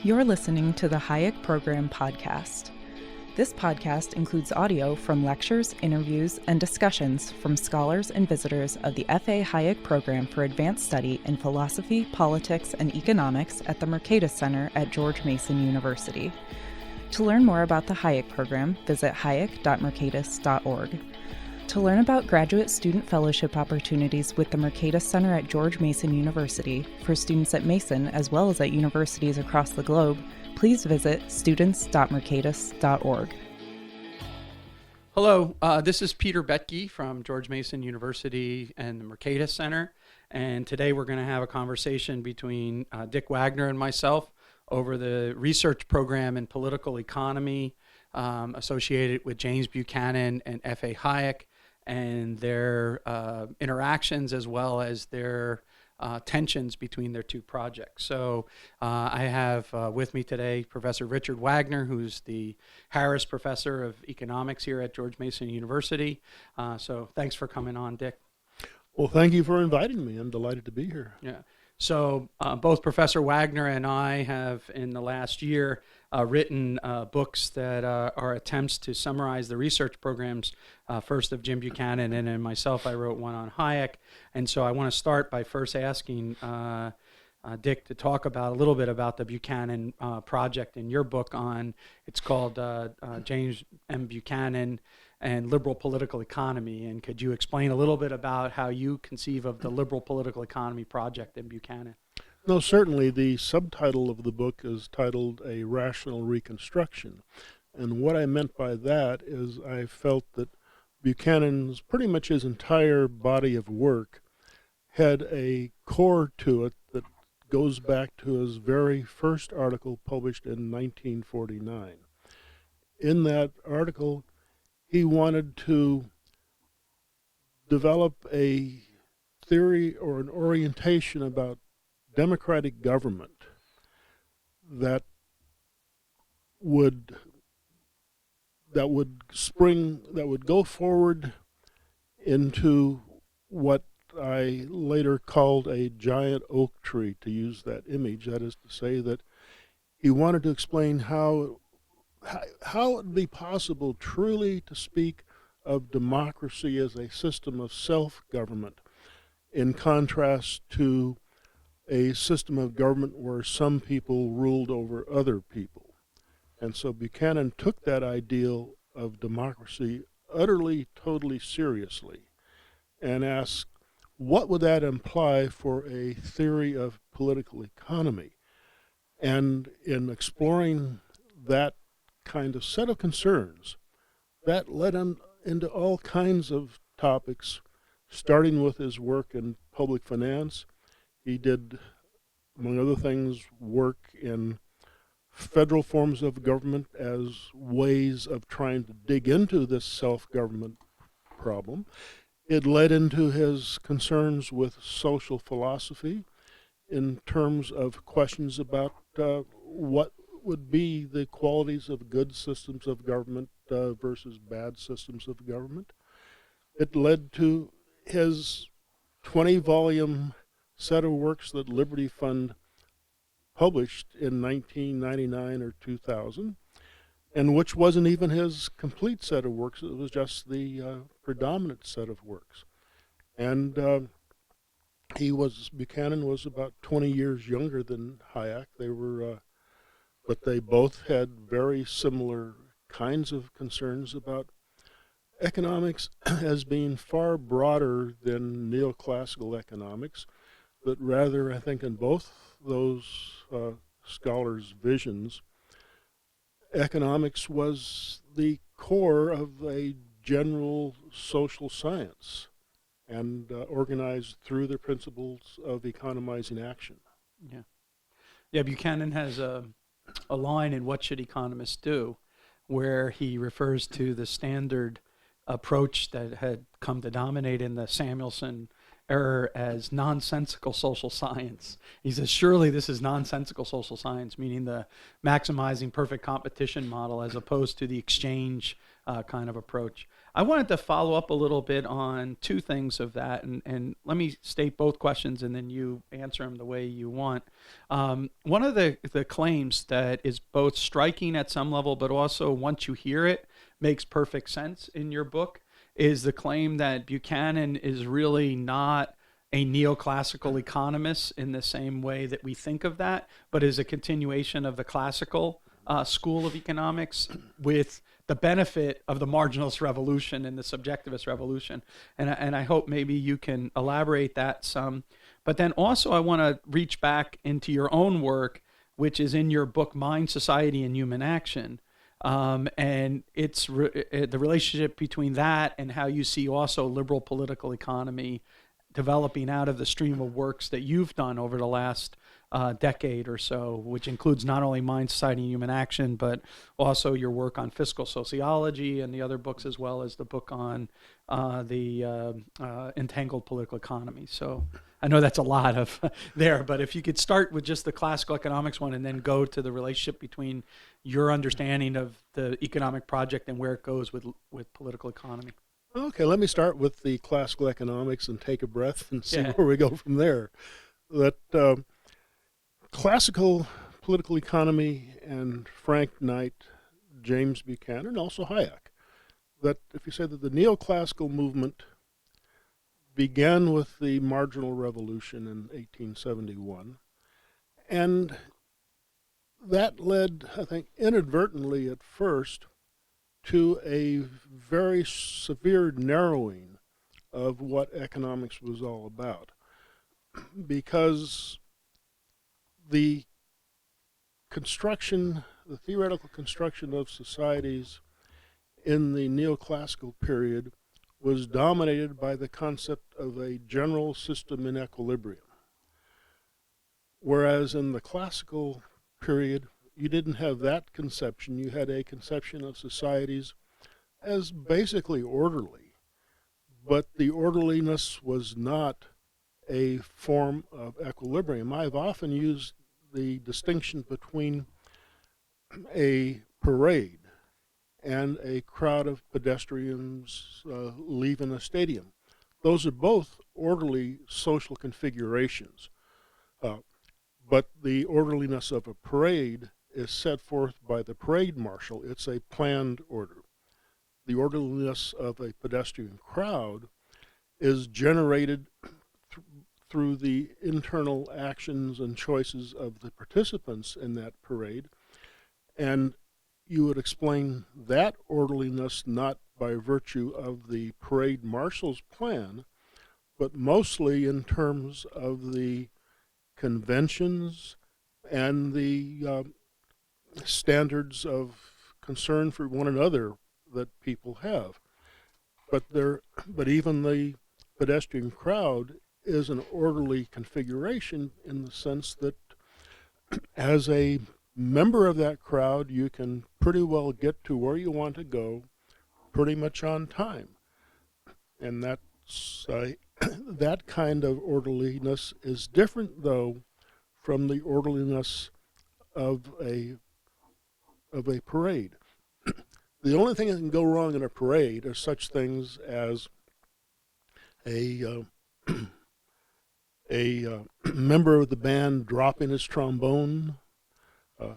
You're listening to the Hayek Program podcast. This podcast includes audio from lectures, interviews, and discussions from scholars and visitors of the F.A. Hayek Program for Advanced Study in Philosophy, Politics, and Economics at the Mercatus Center at George Mason University. To learn more about the Hayek Program, visit hayek.mercatus.org. To learn about graduate student fellowship opportunities with the Mercatus Center at George Mason University for students at Mason as well as at universities across the globe, please visit students.mercatus.org. Hello, this is Peter Boettke from George Mason University and the Mercatus Center, and today we're going to have a conversation between Dick Wagner and myself over the research program in political economy associated with James Buchanan and F.A. Hayek, and their interactions as well as their tensions between their two projects. So I have with me today Professor Richard Wagner, who's the Harris Professor of Economics here at George Mason University. So thanks for coming on, Dick. Well, thank you for inviting me. I'm delighted to be here. Yeah. So both Professor Wagner and I have, in the last year, written books that are attempts to summarize the research programs, first of Jim Buchanan, and then myself, I wrote one on Hayek. And so I want to start by first asking Dick to talk about a little bit about the Buchanan project in your book it's called James M. Buchanan and Liberal Political Economy. And could you explain a little bit about how you conceive of the Liberal Political Economy project in Buchanan? No, certainly the subtitle of the book is titled A Rational Reconstruction. And what I meant by that is I felt that Buchanan's, pretty much his entire body of work, had a core to it that goes back to his very first article published in 1949. In that article, he wanted to develop a theory or an orientation about democratic government that would go forward into what I later called a giant oak tree, to use that image. That is to say that he wanted to explain how it would be possible truly to speak of democracy as a system of self-government in contrast to a system of government where some people ruled over other people. And so Buchanan took that ideal of democracy utterly, totally seriously and asked, what would that imply for a theory of political economy? And in exploring that kind of set of concerns, that led him into all kinds of topics, starting with his work in public finance. He did, among other things, work in federal forms of government as ways of trying to dig into this self-government problem. It led into his concerns with social philosophy in terms of questions about what would be the qualities of good systems of government versus bad systems of government. It led to his 20-volume set of works that Liberty Fund published in 1999 or 2000, and which wasn't even his complete set of works. It was just the predominant set of works. And Buchanan was about 20 years younger than Hayek. But they both had very similar kinds of concerns about economics as being far broader than neoclassical economics, but rather, I think, in both those scholars' visions, economics was the core of a general social science and organized through the principles of economizing action. Yeah, Buchanan has a line in What Should Economists Do, where he refers to the standard approach that had come to dominate in the Samuelson era as nonsensical social science. He says, surely this is nonsensical social science, meaning the maximizing perfect competition model as opposed to the exchange kind of approach. I wanted to follow up a little bit on two things of that, and let me state both questions and then you answer them the way you want. One of the claims that is both striking at some level, but also once you hear it, makes perfect sense in your book, is the claim that Buchanan is really not a neoclassical economist in the same way that we think of that, but is a continuation of the classical school of economics with the benefit of the marginalist revolution and the subjectivist revolution. And I hope maybe you can elaborate that some. But then also I want to reach back into your own work, which is in your book, Mind, Society, and Human Action. And it's the relationship between that and how you see also liberal political economy developing out of the stream of works that you've done over the last decade or so, which includes not only Mind, Society, and Human Action, but also your work on fiscal sociology and the other books, as well as the book on the entangled political economy. So I know that's a lot of there, but if you could start with just the classical economics one and then go to the relationship between your understanding of the economic project and where it goes with political economy. Okay, let me start with the classical economics and take a breath and see Yeah. where we go from there. That classical political economy and Frank Knight, James Buchanan, and also Hayek, that if you say that the neoclassical movement began with the marginal revolution in 1871, and that led, I think, inadvertently at first to a very severe narrowing of what economics was all about, because the theoretical construction of societies in the neoclassical period was dominated by the concept of a general system in equilibrium. Whereas in the classical period, you didn't have that conception. You had a conception of societies as basically orderly, but the orderliness was not a form of equilibrium. I've often used the distinction between a parade and a crowd of pedestrians leaving a stadium. Those are both orderly social configurations, but the orderliness of a parade is set forth by the parade marshal. It's a planned order. The orderliness of a pedestrian crowd is generated through the internal actions and choices of the participants in that parade, and you would explain that orderliness not by virtue of the parade marshal's plan, but mostly in terms of the conventions and the standards of concern for one another that people have. But even the pedestrian crowd is an orderly configuration in the sense that as a member of that crowd, you can pretty well get to where you want to go pretty much on time. And that's that kind of orderliness is different, though, from the orderliness of a parade. The only thing that can go wrong in a parade are such things as a member of the band dropping his trombone,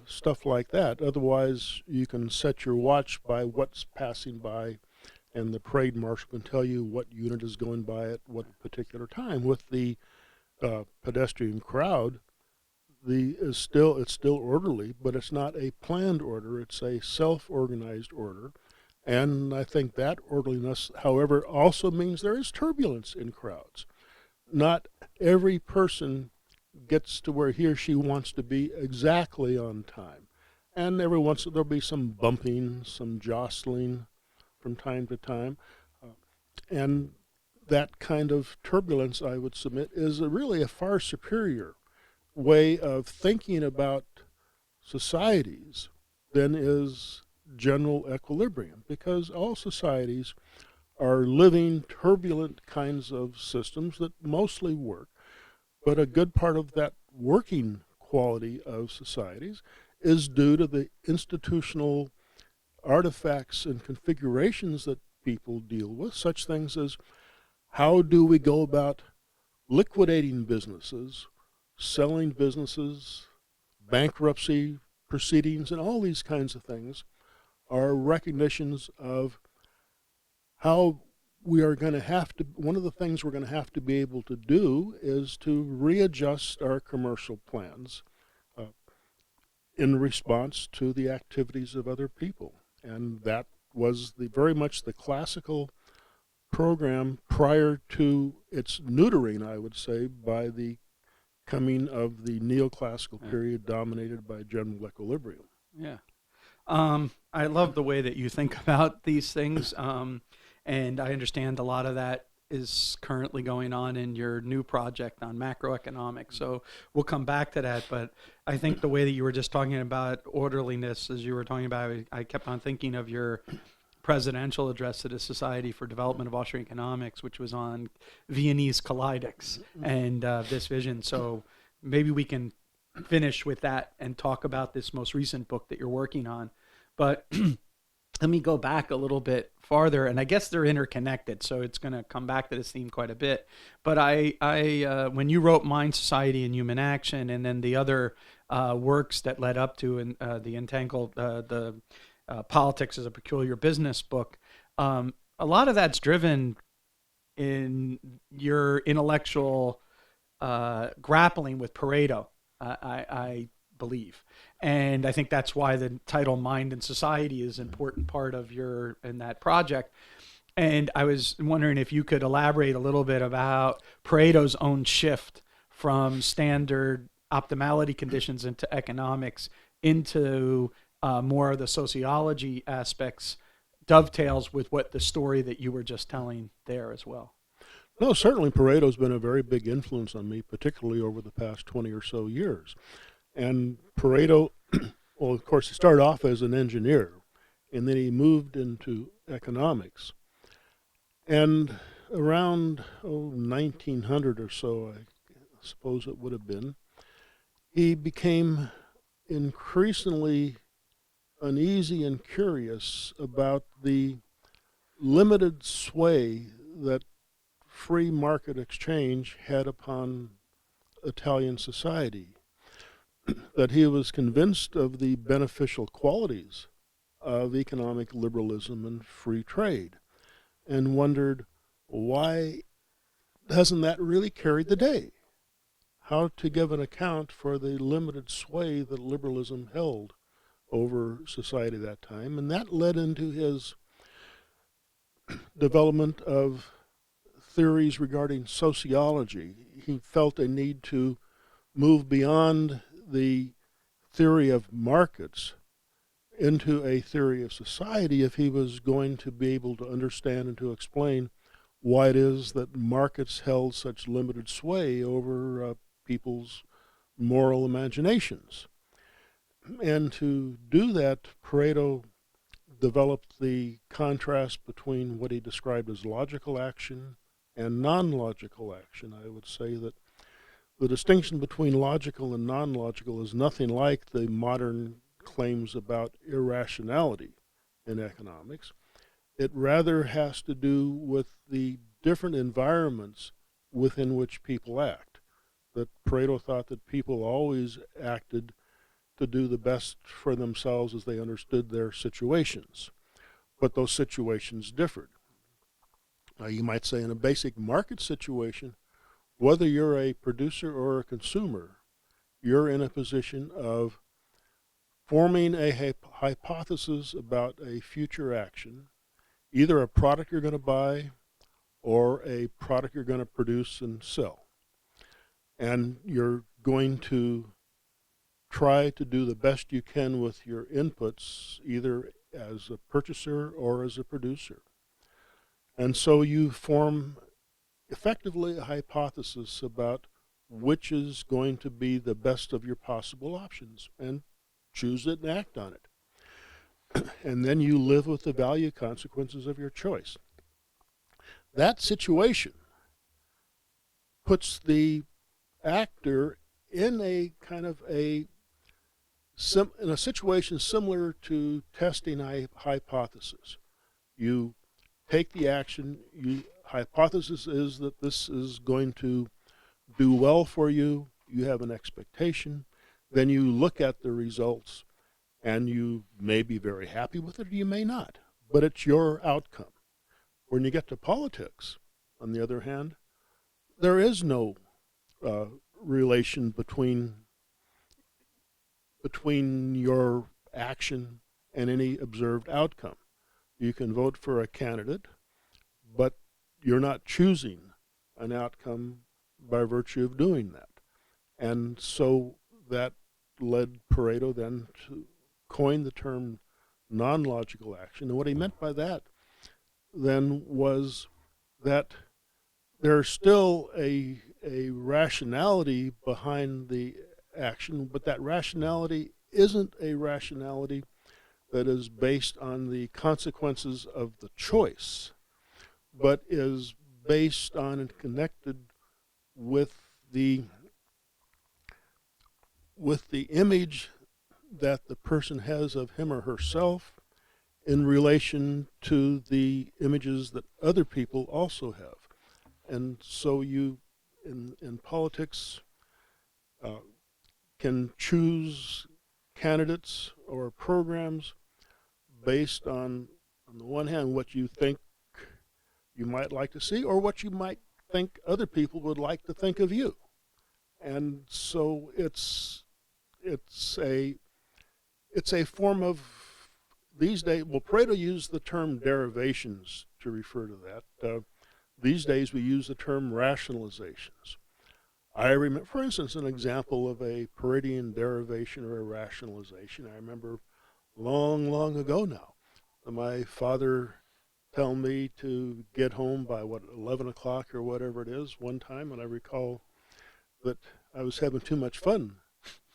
stuff like that. Otherwise, you can set your watch by what's passing by, and the parade marshal can tell you what unit is going by at what particular time. With the pedestrian crowd, it's still orderly, but it's not a planned order. It's a self-organized order, and I think that orderliness, however, also means there is turbulence in crowds. Not every person gets to where he or she wants to be exactly on time, and every once there'll be some bumping, some jostling from time to time, and that kind of turbulence, I would submit, is really a far superior way of thinking about societies than is general equilibrium, because all societies are living turbulent kinds of systems that mostly work, but a good part of that working quality of societies is due to the institutional artifacts and configurations that people deal with, such things as how do we go about liquidating businesses, selling businesses, bankruptcy proceedings, and all these kinds of things are recognitions of how we are going to have to, one of the things we're going to have to be able to do is to readjust our commercial plans in response to the activities of other people. And that was very much the classical program prior to its neutering, I would say, by the coming of the neoclassical period dominated by general equilibrium. Yeah. I love the way that you think about these things. And I understand a lot of that is currently going on in your new project on macroeconomics. So we'll come back to that. But I think the way that you were just talking about orderliness, as you were talking about, I kept on thinking of your presidential address to the Society for Development of Austrian Economics, which was on Viennese kaleidos and this vision. So maybe we can finish with that and talk about this most recent book that you're working on. But let me go back a little bit farther, and I guess they're interconnected, so it's going to come back to this theme quite a bit. But I when you wrote Mind, Society, and Human Action, and then the other works that led up to the Entangled, the Politics as a Peculiar Business book, a lot of that's driven in your intellectual grappling with Pareto, I believe. And I think that's why the title Mind and Society is an important part of in that project. And I was wondering if you could elaborate a little bit about Pareto's own shift from standard optimality conditions into economics into more of the sociology aspects, dovetails with what the story that you were just telling there as well. No, certainly Pareto's been a very big influence on me, particularly over the past 20 or so years. And Pareto, well, of course, he started off as an engineer, and then he moved into economics. And around 1900 or so, I suppose it would have been, he became increasingly uneasy and curious about the limited sway that free market exchange had upon Italian society, that he was convinced of the beneficial qualities of economic liberalism and free trade, and wondered why hasn't that really carried the day? How to give an account for the limited sway that liberalism held over society at that time. And that led into his development of theories regarding sociology. He felt a need to move beyond the theory of markets into a theory of society if he was going to be able to understand and to explain why it is that markets held such limited sway over people's moral imaginations. And to do that, Pareto developed the contrast between what he described as logical action and non-logical action. I would say that the distinction between logical and non-logical is nothing like the modern claims about irrationality in economics. It rather has to do with the different environments within which people act. That Pareto thought that people always acted to do the best for themselves as they understood their situations, but those situations differed. Now, you might say in a basic market situation, whether you're a producer or a consumer, you're in a position of forming a hypothesis about a future action, either a product you're going to buy or a product you're going to produce and sell. And you're going to try to do the best you can with your inputs, either as a purchaser or as a producer. And so you form effectively a hypothesis about which is going to be the best of your possible options, and choose it and act on it. And then you live with the value consequences of your choice. That situation puts the actor in a kind of in a situation similar to testing a hypothesis. You take the action. Hypothesis is that this is going to do well for you. You have an expectation. Then you look at the results, and you may be very happy with it, or you may not. But it's your outcome. When you get to politics, on the other hand, there is no relation between your action and any observed outcome. You can vote for a candidate, but you're not choosing an outcome by virtue of doing that. And so that led Pareto then to coin the term non-logical action. And what he meant by that then was that there's still a rationality behind the action, but that rationality isn't a rationality that is based on the consequences of the choice, but is based on and connected with the image that the person has of him or herself in relation to the images that other people also have. And so you, in politics, can choose candidates or programs based on the one hand, what you think you might like to see, or what you might think other people would like to think of you. And so it's a form of, these days, well, Pareto used the term derivations to refer to that. These days we use the term rationalizations. I remember, for instance, an example of a Paretian derivation or a rationalization. I remember long, long ago now, my father tell me to get home by 11 o'clock or whatever it is one time, and I recall that I was having too much fun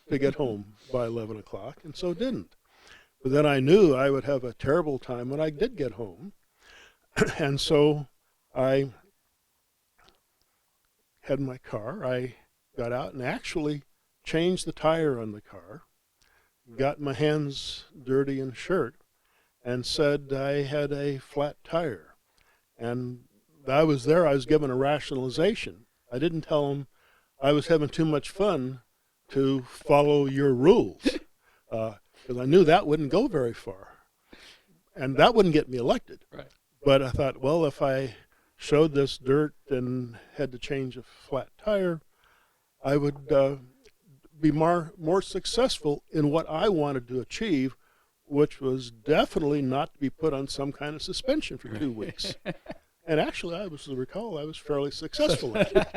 to get home by 11 o'clock, and so didn't. But then I knew I would have a terrible time when I did get home, and so I had my car. I got out and actually changed the tire on the car, got my hands dirty in shirt, and said I had a flat tire. And I was there, I was given a rationalization. I didn't tell him I was having too much fun to follow your rules, because I knew that wouldn't go very far. And that wouldn't get me elected. Right. But I thought, well, if I showed this dirt and had to change a flat tire, I would be more successful in what I wanted to achieve, which was definitely not to be put on some kind of suspension for 2 weeks. And actually, I was fairly successful at it.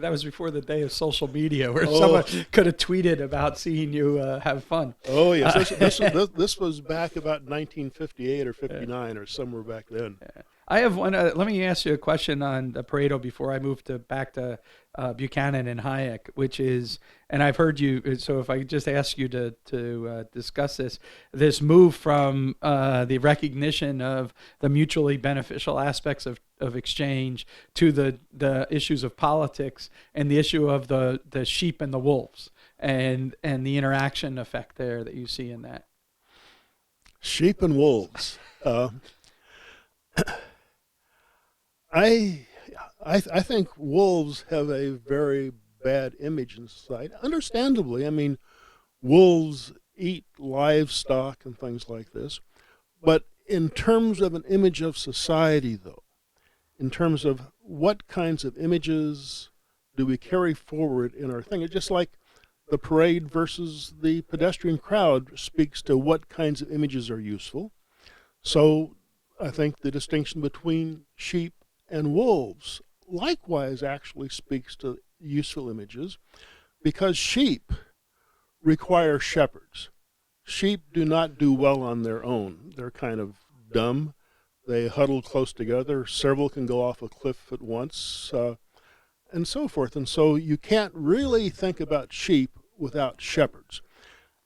That was before the day of social media, where someone could have tweeted about seeing you have fun. Oh, yes. This was back about 1958 or 59 or somewhere back then. Yeah. I have one. Let me ask you a question on Pareto before I move back to Buchanan and Hayek, which is, and I've heard you. So if I just ask you to discuss this move from the recognition of the mutually beneficial aspects of exchange to the issues of politics and the issue of the sheep and the wolves and the interaction effect there that you see in that. Sheep and wolves. I think wolves have a very bad image in society. Understandably, I mean, wolves eat livestock and things like this. But in terms of an image of society, though, in terms of what kinds of images do we carry forward in our thing, it's just like the parade versus the pedestrian crowd speaks to what kinds of images are useful. So I think the distinction between sheep and wolves likewise actually speaks to useful images, because sheep require shepherds. Sheep do not do well on their own. They're kind of dumb. They huddle close together. Several can go off a cliff at once, and so forth. And so you can't really think about sheep without shepherds.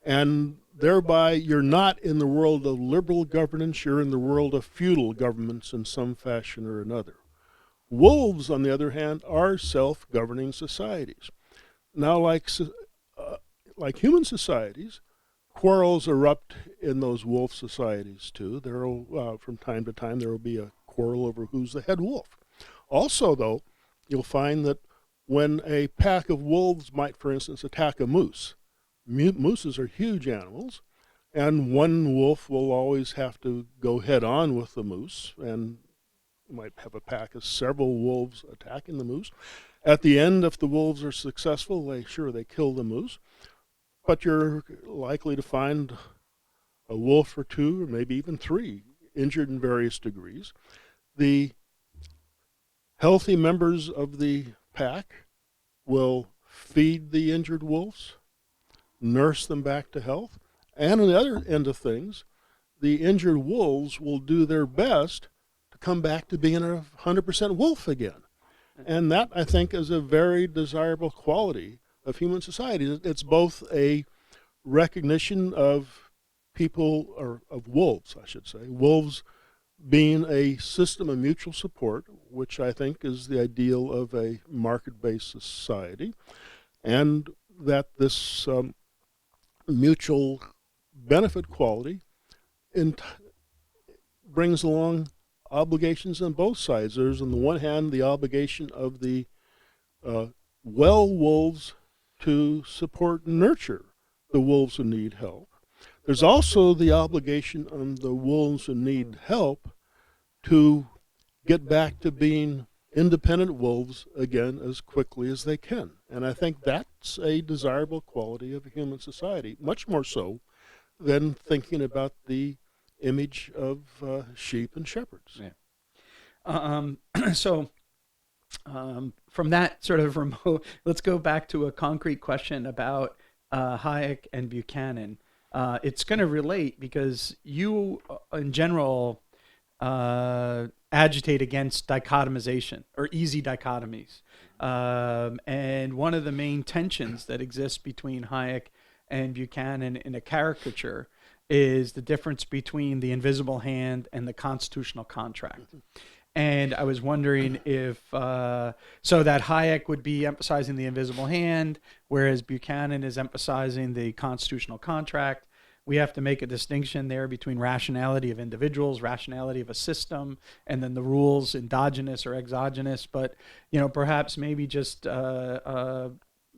And thereby you're not in the world of liberal governance, you're in the world of feudal governments in some fashion or another. Wolves, on the other hand, are self-governing societies. Now, like human societies, quarrels erupt in those wolf societies too. There'll, from time to time, there will be a quarrel over who's the head wolf. Also, though, you'll find that when a pack of wolves might, for instance, attack a moose, mooses are huge animals, and one wolf will always have to go head on with the moose, and might have a pack of several wolves attacking the moose. At the end, if the wolves are successful, they kill the moose, but you're likely to find a wolf or two, or maybe even three, injured in various degrees. The healthy members of the pack will feed the injured wolves, nurse them back to health, and on the other end of things, the injured wolves will do their best to come back to being a 100% wolf again. And that, I think, is a very desirable quality of human society. It's both a recognition of people, or of wolves, I should say, wolves being a system of mutual support, which I think is the ideal of a market-based society, and that this mutual benefit quality brings along obligations on both sides. There's, on the one hand, the obligation of the well wolves to support and nurture the wolves who need help. There's also the obligation on the wolves who need help to get back to being independent wolves again as quickly as they can. And I think that's a desirable quality of a human society, much more so than thinking about the image of sheep and shepherds. Yeah. So from that sort of remote, let's go back to a concrete question about Hayek and Buchanan. It's going to relate because you, in general, agitate against dichotomization or easy dichotomies. And one of the main tensions that exists between Hayek and Buchanan in a caricature is the difference between the invisible hand and the constitutional contract. And I was wondering if, so that Hayek would be emphasizing the invisible hand, whereas Buchanan is emphasizing the constitutional contract. We have to make a distinction there between rationality of individuals, rationality of a system, and then the rules, endogenous or exogenous. But, perhaps maybe just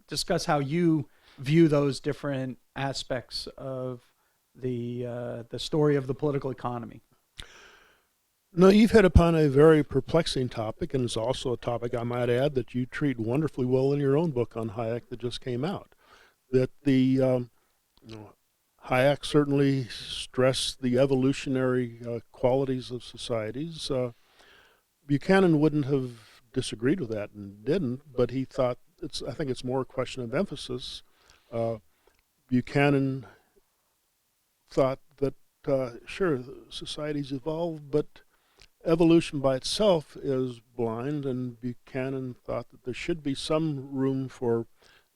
discuss how you view those different aspects of the story of the political economy. No, you've hit upon a very perplexing topic, and it's also a topic, I might add, that you treat wonderfully well in your own book on Hayek that just came out. That the Hayek certainly stressed the evolutionary qualities of societies. Buchanan wouldn't have disagreed with that and didn't, but he thought I think it's more a question of emphasis. Buchanan thought that sure, societies evolve, but evolution by itself is blind, and Buchanan thought that there should be some room for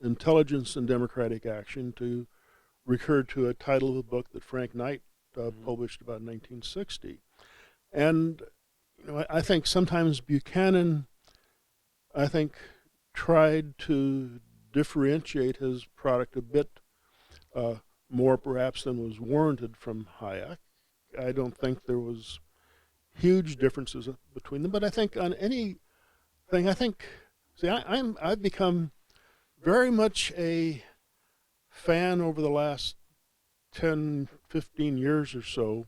intelligence and democratic action, to recur to a title of a book that Frank Knight published about 1960. And I think sometimes Buchanan, tried to differentiate his product a bit more perhaps than was warranted from Hayek. I don't think there was huge differences between them, but I think on anything, I've become very much a fan over the last 10, 15 years or so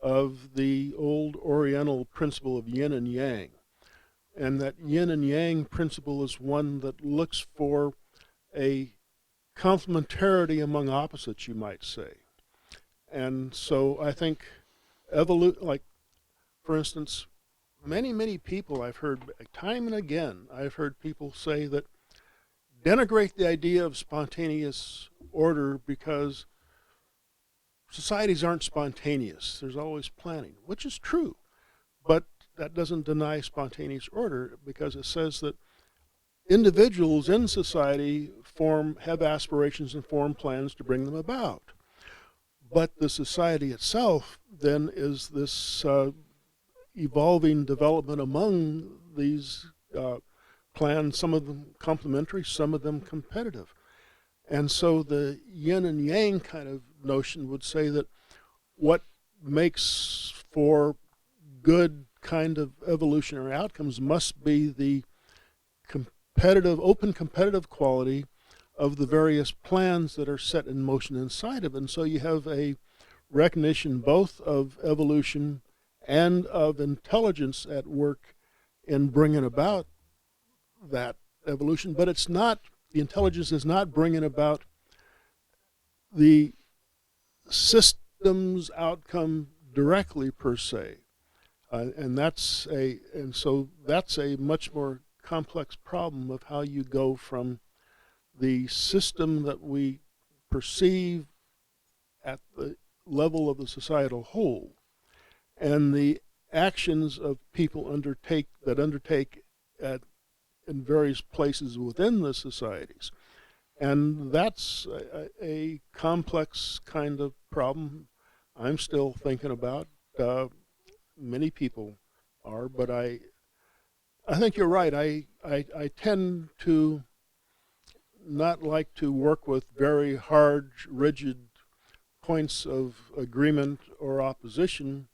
of the old Oriental principle of yin and yang. And that yin and yang principle is one that looks for a complementarity among opposites, you might say. And so I think for instance, many people I've heard, time and again, I've heard people say that denigrate the idea of spontaneous order because societies aren't spontaneous. There's always planning, which is true. But that doesn't deny spontaneous order, because it says that individuals in society have aspirations and form plans to bring them about. But the society itself then is this evolving development among these plans, some of them complementary, some of them competitive. And so the yin and yang kind of notion would say that what makes for good kind of evolutionary outcomes must be the open competitive quality of the various plans that are set in motion inside of it. And so you have a recognition both of evolution and of intelligence at work in bringing about that evolution, but the intelligence is not bringing about the system's outcome directly per se. And so that's a much more complex problem of how you go from the system that we perceive at the level of the societal whole and the actions of people undertake in various places within the societies. And that's a complex kind of problem I'm still thinking about. Many people are, but I think you're right. I tend to not like to work with very hard, rigid points of agreement or opposition,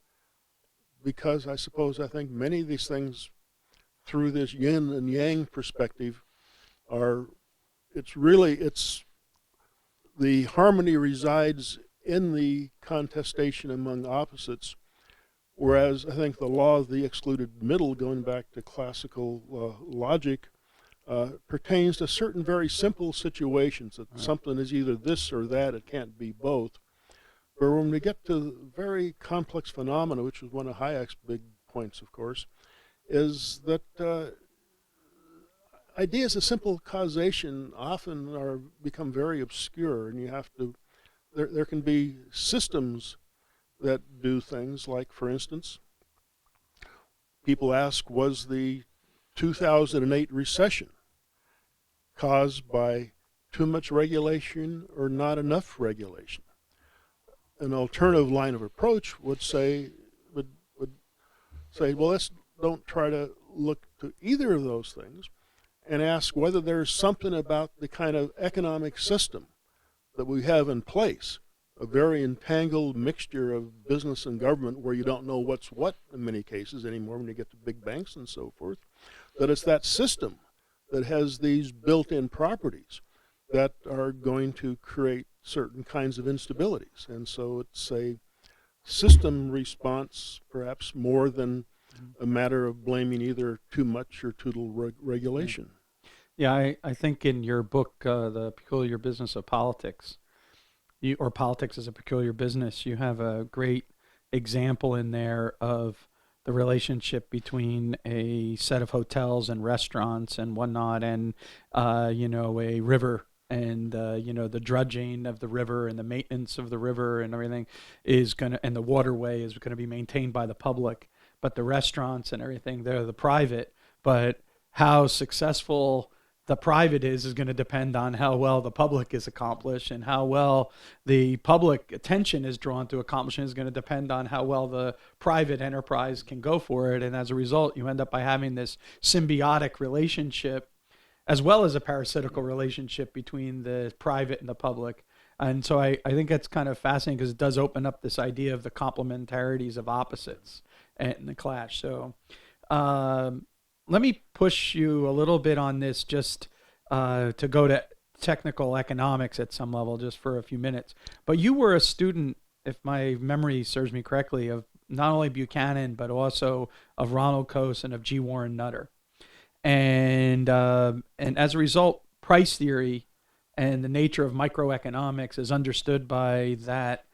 because I think many of these things through this yin and yang perspective it's the harmony resides in the contestation among opposites, whereas I think the law of the excluded middle, going back to classical logic, pertains to certain very simple situations, that something is either this or that, it can't be both. But when we get to very complex phenomena, which was one of Hayek's big points, of course, is that ideas of simple causation often become very obscure, and you have to, there can be systems that do things like, for instance, people ask, was the 2008 recession caused by too much regulation or not enough regulation? An alternative line of approach would say, well, let's don't try to look to either of those things and ask whether there's something about the kind of economic system that we have in place, a very entangled mixture of business and government where you don't know what's what in many cases anymore when you get to big banks and so forth, that it's that system that has these built-in properties that are going to create certain kinds of instabilities. And so it's a system response, perhaps more than a matter of blaming either too much or too little regulation. Yeah, I think in your book, The Peculiar Business of Politics, or Politics as a Peculiar Business, you have a great example in there of the relationship between a set of hotels and restaurants and whatnot, and a river, and the dredging of the river and the maintenance of the river and everything and the waterway is going to be maintained by the public, but the restaurants and everything, they're the private. But how successful the private is going to depend on how well the public is accomplished, and how well the public attention is drawn to accomplishing is going to depend on how well the private enterprise can go for it. And as a result, you end up by having this symbiotic relationship as well as a parasitical relationship between the private and the public. And so I think it's kind of fascinating because it does open up this idea of the complementarities of opposites and the clash. So let me push you a little bit on this, just to go to technical economics at some level, just for a few minutes. But you were a student, if my memory serves me correctly, of not only Buchanan, but also of Ronald Coase and of G. Warren Nutter. And as a result, price theory and the nature of microeconomics is understood by that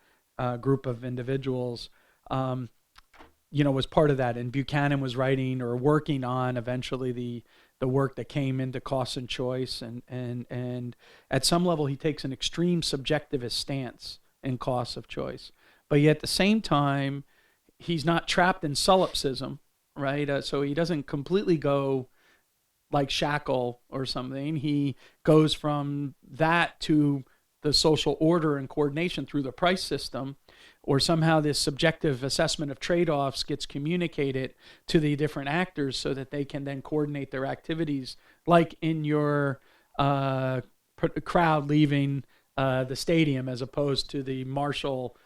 group of individuals, was part of that. And Buchanan was writing or working on eventually the work that came into Cost and Choice. And at some level, he takes an extreme subjectivist stance in Cost of Choice. But yet at the same time, he's not trapped in solipsism, right? So he doesn't completely go like Shackle or something. He goes from that to the social order and coordination through the price system, or somehow this subjective assessment of trade-offs gets communicated to the different actors so that they can then coordinate their activities, like in your crowd leaving the stadium as opposed to the marshal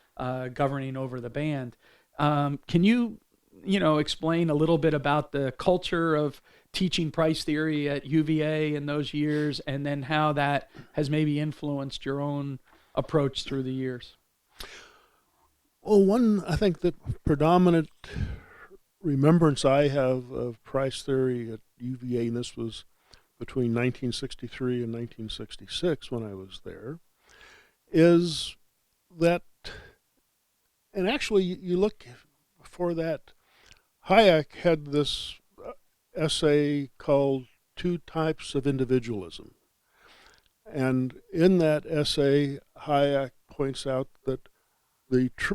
governing over the band. Can you, explain a little bit about the culture of teaching price theory at UVA in those years, and then how that has maybe influenced your own approach through the years? Well, I think the predominant remembrance I have of price theory at UVA, and this was between 1963 and 1966 when I was there, is that, and actually you look for that, Hayek had this essay called Two Types of Individualism. And in that essay, Hayek points out that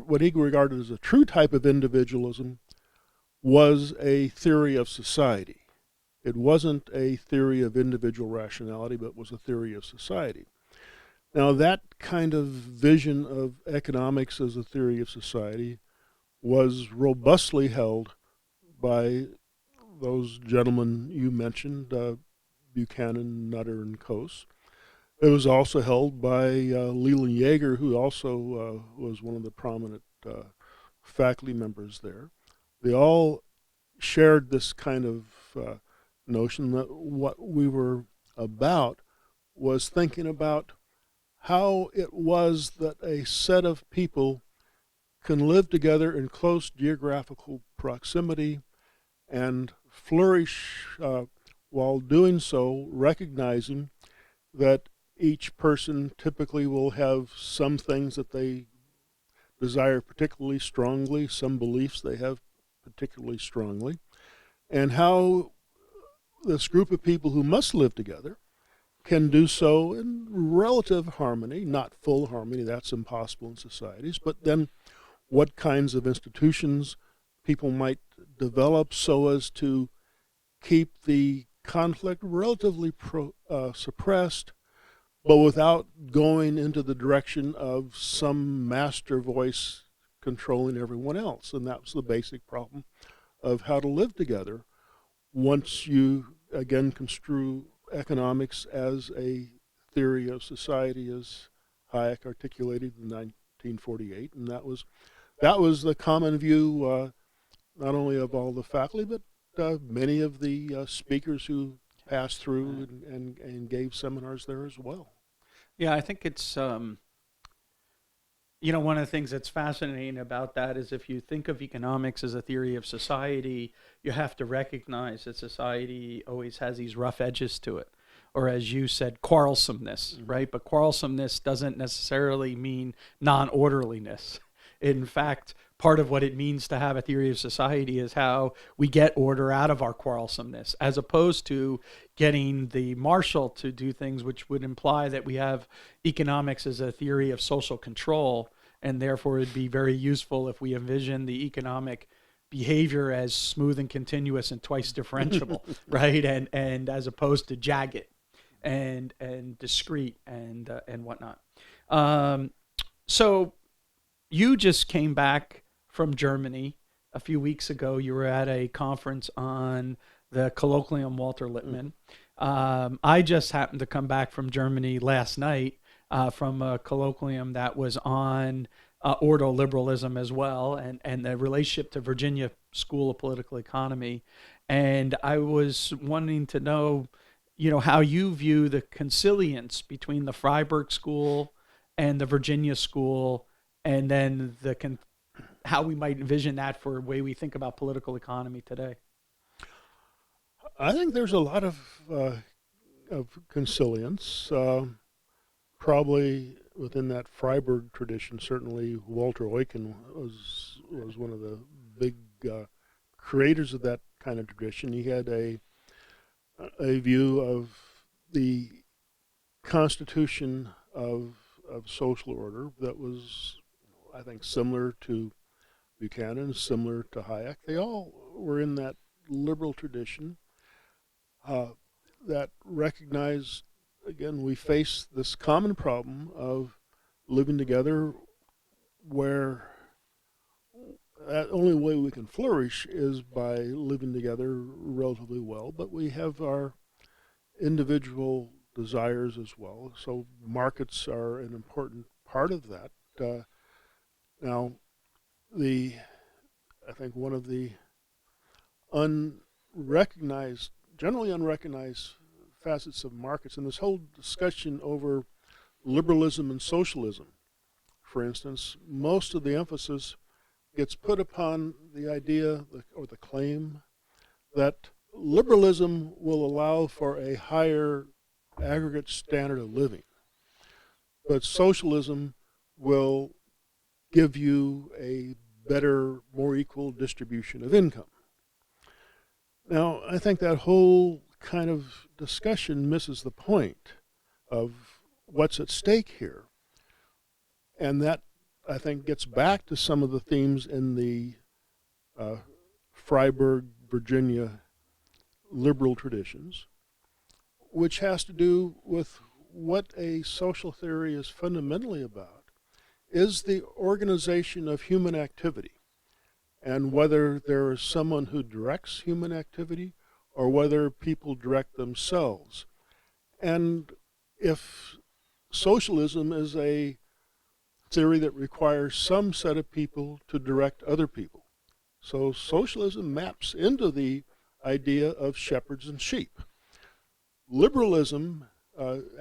what he regarded as a true type of individualism was a theory of society. It wasn't a theory of individual rationality, but was a theory of society. Now, that kind of vision of economics as a theory of society was robustly held by those gentlemen you mentioned, Buchanan, Nutter, and Coase. It was also held by Leland Yeager, who also was one of the prominent faculty members there. They all shared this kind of notion that what we were about was thinking about how it was that a set of people can live together in close geographical proximity and flourish while doing so, recognizing that each person typically will have some things that they desire particularly strongly, some beliefs they have particularly strongly, and how this group of people who must live together can do so in relative harmony, not full harmony, that's impossible in societies, but then what kinds of institutions people might develop so as to keep the conflict relatively suppressed, but without going into the direction of some master voice controlling everyone else. And that was the basic problem of how to live together once you, again, construe economics as a theory of society as Hayek articulated in 1948. And that was the common view, not only of all the faculty, but many of the speakers who passed through and gave seminars there as well. Yeah, I think it's, one of the things that's fascinating about that is if you think of economics as a theory of society, you have to recognize that society always has these rough edges to it. Or as you said, quarrelsomeness, right? But quarrelsomeness doesn't necessarily mean non-orderliness. In fact, part of what it means to have a theory of society is how we get order out of our quarrelsomeness, as opposed to getting the marshal to do things which would imply that we have economics as a theory of social control, and therefore it'd be very useful if we envision the economic behavior as smooth and continuous and twice differentiable, right? And as opposed to jagged and discrete and whatnot. So you just came back from Germany a few weeks ago. You were at a conference on the colloquium Walter Lippmann. I just happened to come back from Germany last night from a colloquium that was on ordoliberalism as well, and the relationship to Virginia School of Political Economy. And I was wanting to know, how you view the consilience between the Freiburg School and the Virginia School, and then how we might envision that for the way we think about political economy today. I think there's a lot of consilience. Probably within that Freiburg tradition, certainly Walter Eucken was one of the big creators of that kind of tradition. He had a view of the constitution of social order that was, I think, similar to Buchanan, similar to Hayek. They all were in that liberal tradition that recognized, again, we face this common problem of living together where the only way we can flourish is by living together relatively well, but we have our individual desires as well. So markets are an important part of that. Now, I think one of the generally unrecognized facets of markets, and this whole discussion over liberalism and socialism, for instance, most of the emphasis gets put upon the idea or the claim that liberalism will allow for a higher aggregate standard of living, but socialism will give you a better, more equal distribution of income. Now, I think that whole kind of discussion misses the point of what's at stake here. And that, I think, gets back to some of the themes in the Freiburg, Virginia liberal traditions, which has to do with what a social theory is fundamentally about, is the organization of human activity, and whether there is someone who directs human activity or whether people direct themselves. And if socialism is a theory that requires some set of people to direct other people, so socialism maps into the idea of shepherds and sheep. Liberalism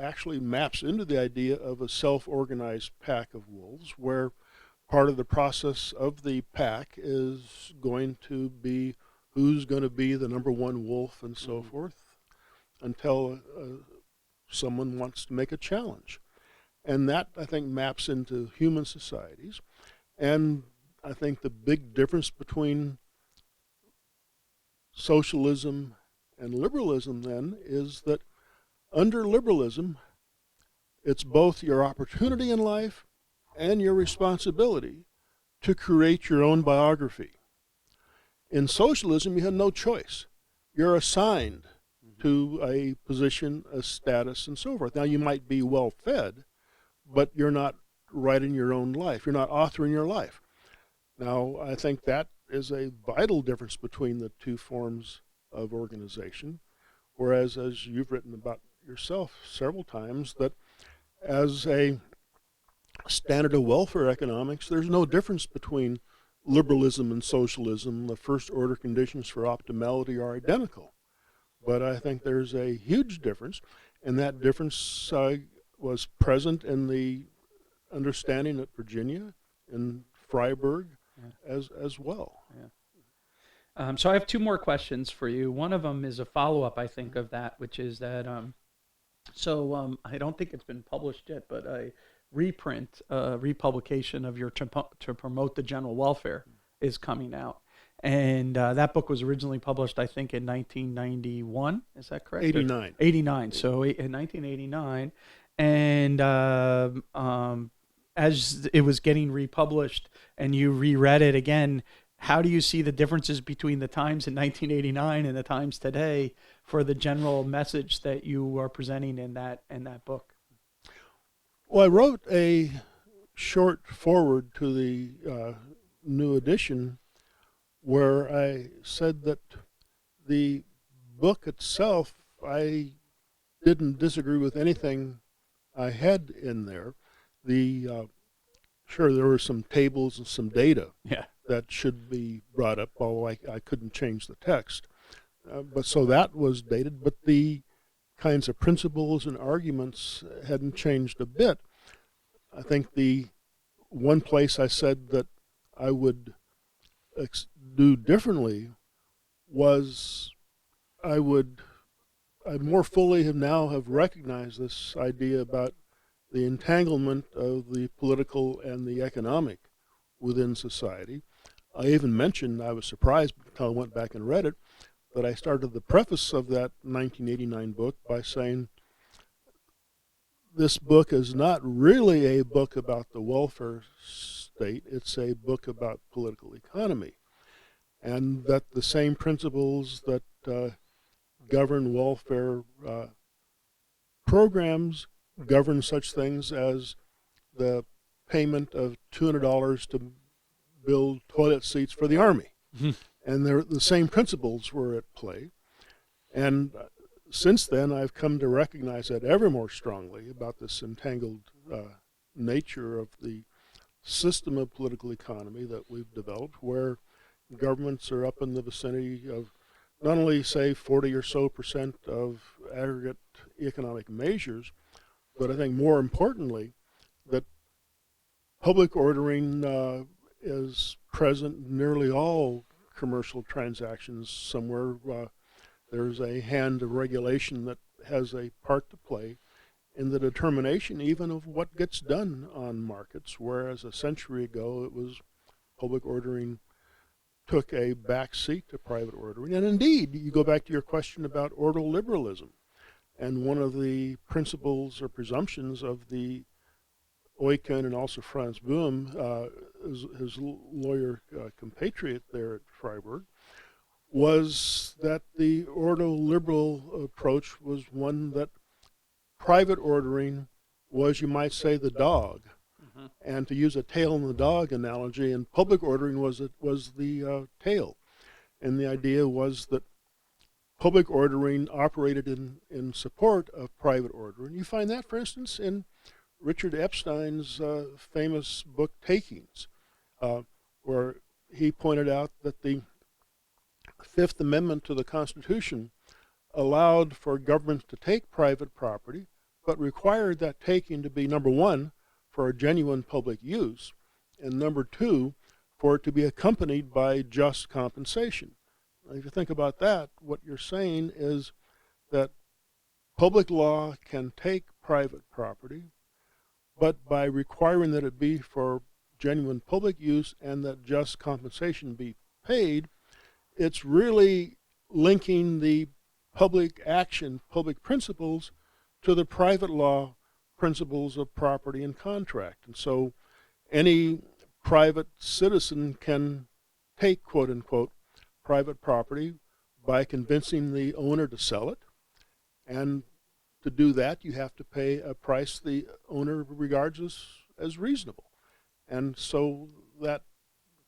actually maps into the idea of a self-organized pack of wolves, where part of the process of the pack is going to be who's going to be the number one wolf and so forth, until someone wants to make a challenge. And that, I think, maps into human societies. And I think the big difference between socialism and liberalism then is that under liberalism, it's both your opportunity in life and your responsibility to create your own biography. In socialism, you have no choice. You're assigned to a position, a status, and so forth. Now, you might be well fed, but you're not writing your own life. You're not authoring your life. Now, I think that is a vital difference between the two forms of organization, whereas, as you've written about yourself several times, that as a standard of welfare economics, there's no difference between liberalism and socialism. The first order conditions for optimality are identical. But I think there's a huge difference, and that difference was present in the understanding at Virginia and Freiburg as well. Yeah. So I have two more questions for you. One of them is a follow-up, I think, of that, which is that, I don't think it's been published yet, but a republication of your To Promote the General Welfare is coming out. And that book was originally published, I think, in 1991. Is that correct? 89. 89. So in 1989. And as it was getting republished and you reread it again, how do you see the differences between the times in 1989 and the times today for the general message that you are presenting in that book? Well, I wrote a short foreword to the new edition where I said that the book itself, I didn't disagree with anything I had in there. Sure, there were some tables and some data that should be brought up, although I couldn't change the text. But so that was dated, but the kinds of principles and arguments hadn't changed a bit. I think the one place I said that I would do differently was I more fully have recognized this idea about the entanglement of the political and the economic within society. I even mentioned, I was surprised until I went back and read it, that I started the preface of that 1989 book by saying, this book is not really a book about the welfare state, it's a book about political economy. And that the same principles that govern welfare programs govern such things as the payment of $200 to build toilet seats for the Army. And the same principles were at play. And since then, I've come to recognize that ever more strongly about this entangled nature of the system of political economy that we've developed, where governments are up in the vicinity of not only, say, 40 or so percent of aggregate economic measures, but I think more importantly, that public ordering is present in nearly all commercial transactions somewhere. There's a hand of regulation that has a part to play in the determination even of what gets done on markets, whereas a century ago it was public ordering took a back seat to private ordering. And indeed, you go back to your question about order liberalism, and one of the principles or presumptions of the Boettke and also Franz Boehm, his lawyer compatriot there at Freiburg, was that the ordo-liberal approach was one that private ordering was, you might say, the dog. Mm-hmm. And to use a tail and the dog analogy, and public ordering was the tail. And the idea was that public ordering operated in support of private ordering. You find that, for instance, in Richard Epstein's famous book, Takings, where he pointed out that the Fifth Amendment to the Constitution allowed for governments to take private property, but required that taking to be, number one, for a genuine public use, and number two, for it to be accompanied by just compensation. Now, if you think about that, what you're saying is that public law can take private property, but by requiring that it be for genuine public use and that just compensation be paid, it's really linking the public action, public principles, to the private law principles of property and contract. And so any private citizen can take, quote unquote, private property by convincing the owner to sell it. And to do that, you have to pay a price the owner regards as reasonable. And so that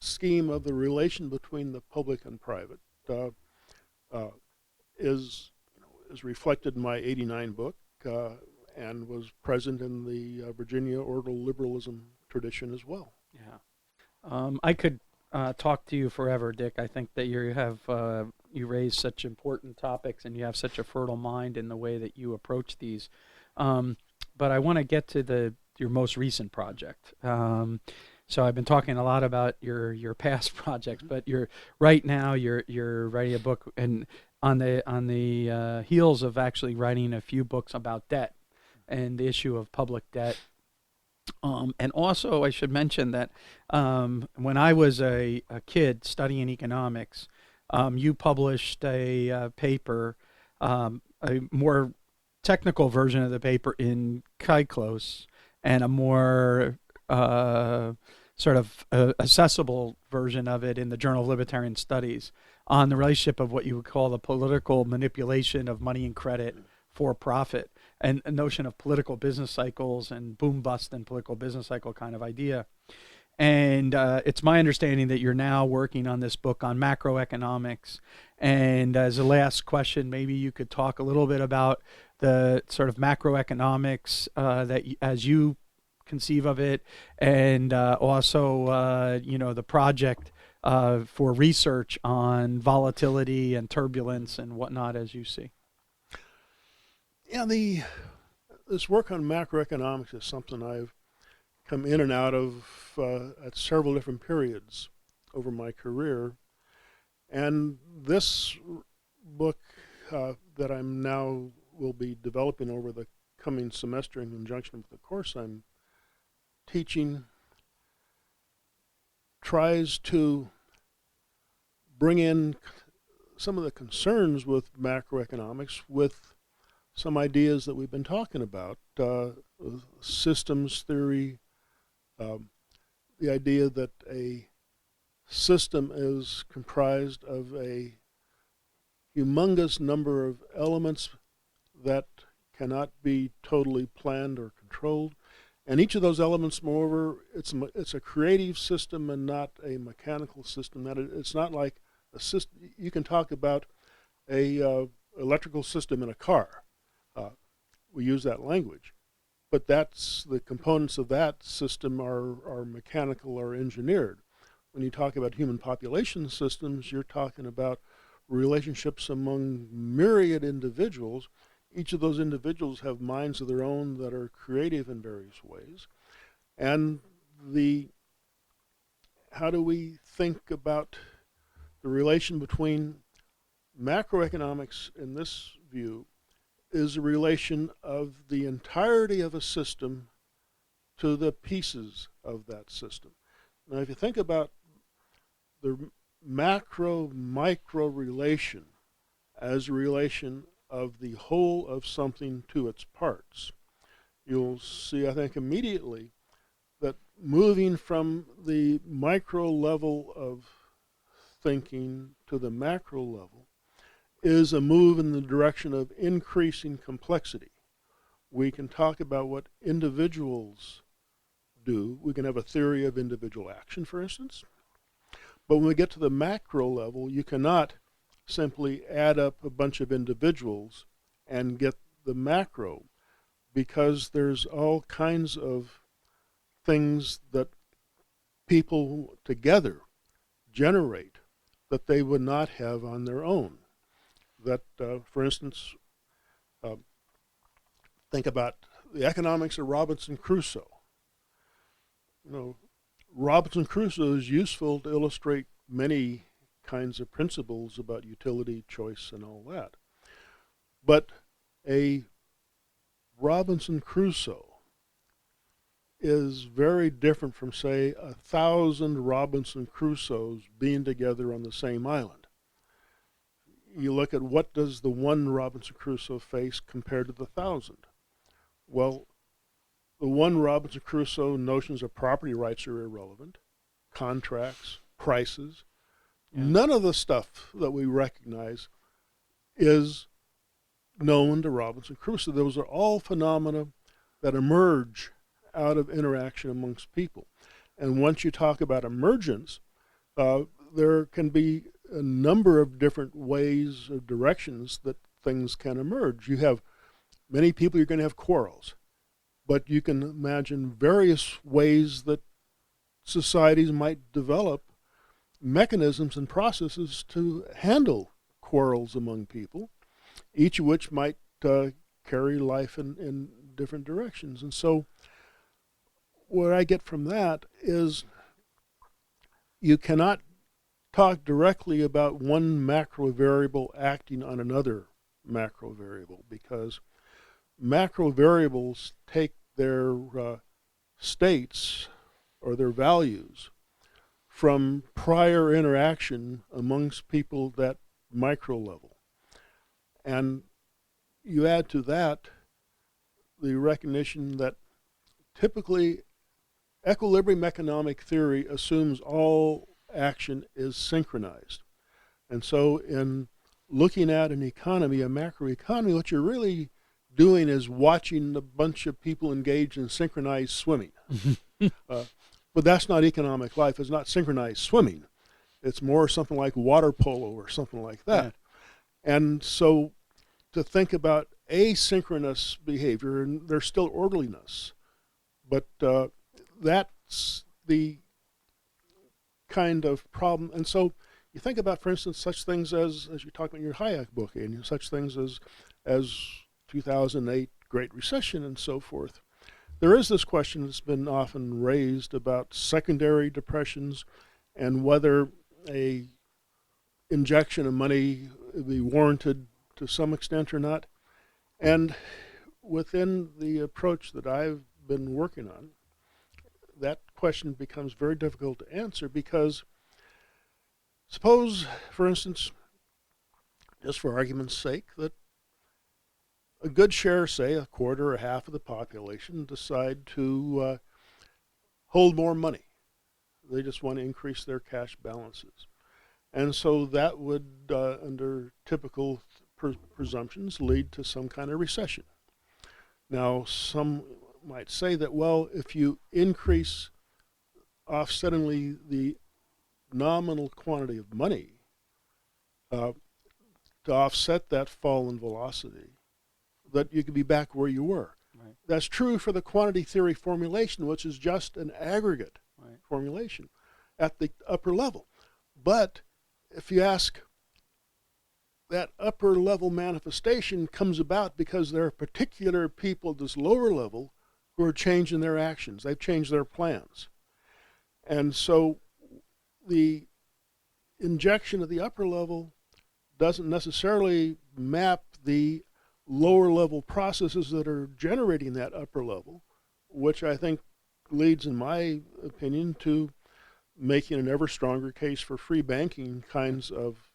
scheme of the relation between the public and private is reflected in my '89 book and was present in the Virginia ordo liberalism tradition as well. Yeah, I could talk to you forever, Dick. I think that you raise such important topics and you have such a fertile mind in the way that you approach these. But I want to get to your most recent project. So I've been talking a lot about your past projects, but right now you're writing a book, and on the heels of actually writing a few books about debt and the issue of public debt. And also I should mention that when I was a kid studying economics, you published a paper, a more technical version of the paper in Kyklos, and a more sort of accessible version of it in the Journal of Libertarian Studies, on the relationship of what you would call the political manipulation of money and credit for profit, and a notion of political business cycles and boom bust and political business cycle kind of idea. And it's my understanding that you're now working on this book on macroeconomics. And as a last question, maybe you could talk a little bit about the sort of macroeconomics that as you conceive of it, and also the project for research on volatility and turbulence and whatnot as you see. Yeah, this work on macroeconomics is something I've come in and out of at several different periods over my career. And this book that I'm now will be developing over the coming semester in conjunction with the course I'm teaching tries to bring in some of the concerns with macroeconomics with some ideas that we've been talking about, systems theory, the idea that a system is comprised of a humongous number of elements that cannot be totally planned or controlled. And each of those elements, moreover, it's a creative system and not a mechanical system. That it's not like a system. You can talk about a electrical system in a car. We use that language. But that's the components of that system are mechanical or engineered. When you talk about human population systems, you're talking about relationships among myriad individuals. Each of those individuals have minds of their own that are creative in various ways. And how do we think about the relation between macroeconomics in this view is a relation of the entirety of a system to the pieces of that system. Now, if you think about the macro-micro relation as a relation of the whole of something to its parts, you'll see, I think, immediately that moving from the micro level of thinking to the macro level is a move in the direction of increasing complexity. We can talk about what individuals do. We can have a theory of individual action, for instance. But when we get to the macro level, you cannot simply add up a bunch of individuals and get the macro, because there's all kinds of things that people together generate that they would not have on their own. That, for instance, think about the economics of Robinson Crusoe. Robinson Crusoe is useful to illustrate many kinds of principles about utility, choice, and all that. But a Robinson Crusoe is very different from, say, 1,000 Robinson Crusoes being together on the same island. You look at what does the one Robinson Crusoe face compared to the 1,000. Well, the one Robinson Crusoe notions of property rights are irrelevant, contracts, prices. Yeah. None of the stuff that we recognize is known to Robinson Crusoe. Those are all phenomena that emerge out of interaction amongst people. And once you talk about emergence, there can be a number of different ways or directions that things can emerge. You have many people, you're going to have quarrels, but you can imagine various ways that societies might develop mechanisms and processes to handle quarrels among people, each of which might carry life in different directions. And so what I get from that is you cannot talk directly about one macro variable acting on another macro variable, because macro variables take their states or their values from prior interaction amongst people at that micro level. And you add to that the recognition that typically equilibrium economic theory assumes all action is synchronized. And so in looking at an economy, a macroeconomy, what you're really doing is watching a bunch of people engage in synchronized swimming. But that's not economic life. It's not synchronized swimming. It's more something like water polo or something like that. Yeah. And so to think about asynchronous behavior, and there's still orderliness, but that's the kind of problem. And so you think about, for instance, such things as you talk about in your Hayek book, and such things as 2008 Great Recession and so forth. There is this question that's been often raised about secondary depressions and whether a injection of money be warranted to some extent or not. And within the approach that I've been working on, that question becomes very difficult to answer, because suppose, for instance, just for argument's sake, that a good share, say a quarter or half of the population, decide to hold more money. They just want to increase their cash balances. And so that would, under typical presumptions, lead to some kind of recession. Now, some might say that, well, if you increase offsettingly the nominal quantity of money, to offset that fall in velocity, that you could be back where you were. Right. That's true for the quantity theory formulation, which is just an aggregate Right. formulation at the upper level. But if you ask, that upper level manifestation comes about because there are particular people at this lower level who are changing their actions. They've changed their plans. And so the injection at the upper level doesn't necessarily map the lower level processes that are generating that upper level, which I think leads, in my opinion, to making an ever stronger case for free banking kinds of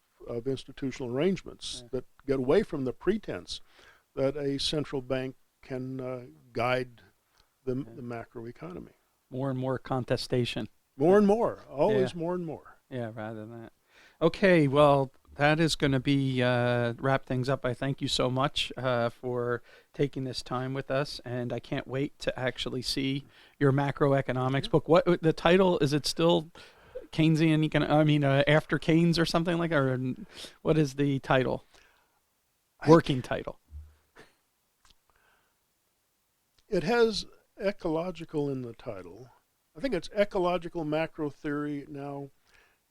institutional arrangements that get away from the pretense that a central bank can guide the macroeconomy. More and more contestation. More and more, always more and more. Yeah, rather than that. Okay, well, that is going to be wrap things up. I thank you so much for taking this time with us, and I can't wait to actually see your macroeconomics book. What the title is? It still Keynesian? After Keynes or something like that? Or what is the title? Working title. It has ecological in the title. I think it's ecological macro theory now,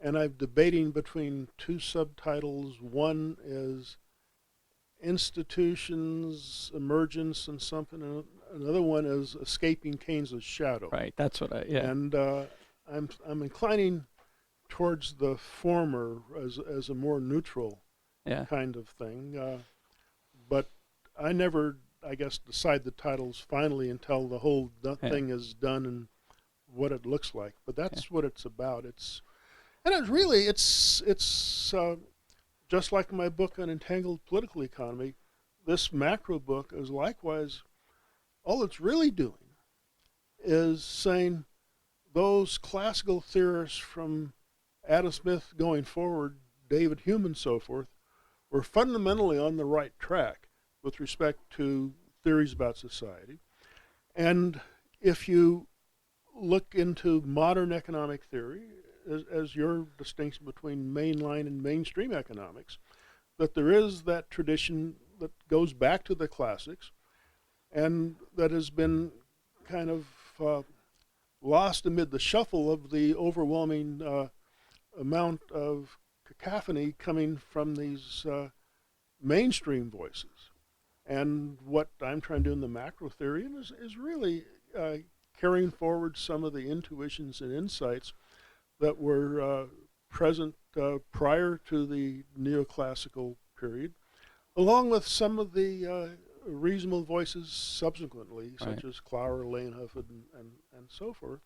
and I'm debating between two subtitles. One is institutions, emergence, and something. And another one is escaping Keynes's shadow. Right. That's what And I'm inclining towards the former as a more neutral kind of thing. But I never, I guess, decide the titles finally until the whole thing is done and what it looks like. But that's what it's about. It's just like my book on entangled political economy. This macro book is likewise, all it's really doing is saying those classical theorists from Adam Smith going forward, David Hume and so forth, were fundamentally on the right track with respect to theories about society. And if you look into modern economic theory, as your distinction between mainline and mainstream economics, that there is that tradition that goes back to the classics and that has been kind of lost amid the shuffle of the overwhelming amount of cacophony coming from these mainstream voices. And what I'm trying to do in the macro theory is really carrying forward some of the intuitions and insights that were present prior to the neoclassical period, along with some of the reasonable voices subsequently, such as Clower, Leyenhoff, and so forth,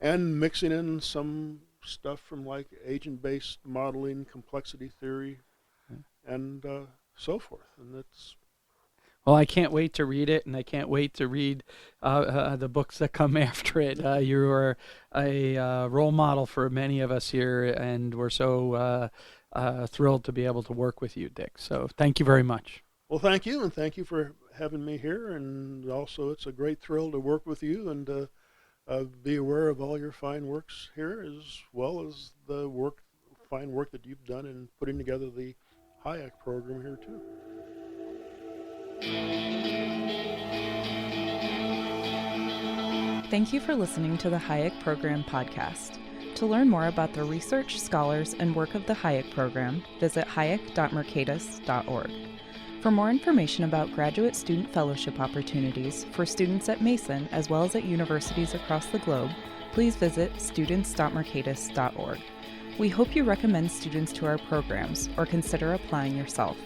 and mixing in some stuff from like agent-based modeling, complexity theory, and so forth. And it's Well, I can't wait to read it, and I can't wait to read the books that come after it. You are a role model for many of us here, and we're so thrilled to be able to work with you, Dick. So thank you very much. Well, thank you, and thank you for having me here. And also, it's a great thrill to work with you and be aware of all your fine works here, as well as the fine work that you've done in putting together the Hayek program here, too. Thank you for listening to the Hayek Program podcast. To learn more about the research, scholars, and work of the Hayek program, visit hayek.mercatus.org. For more information about graduate student fellowship opportunities for students at Mason as well as at universities across the globe, please visit students.mercatus.org. We hope you recommend students to our programs or consider applying yourself.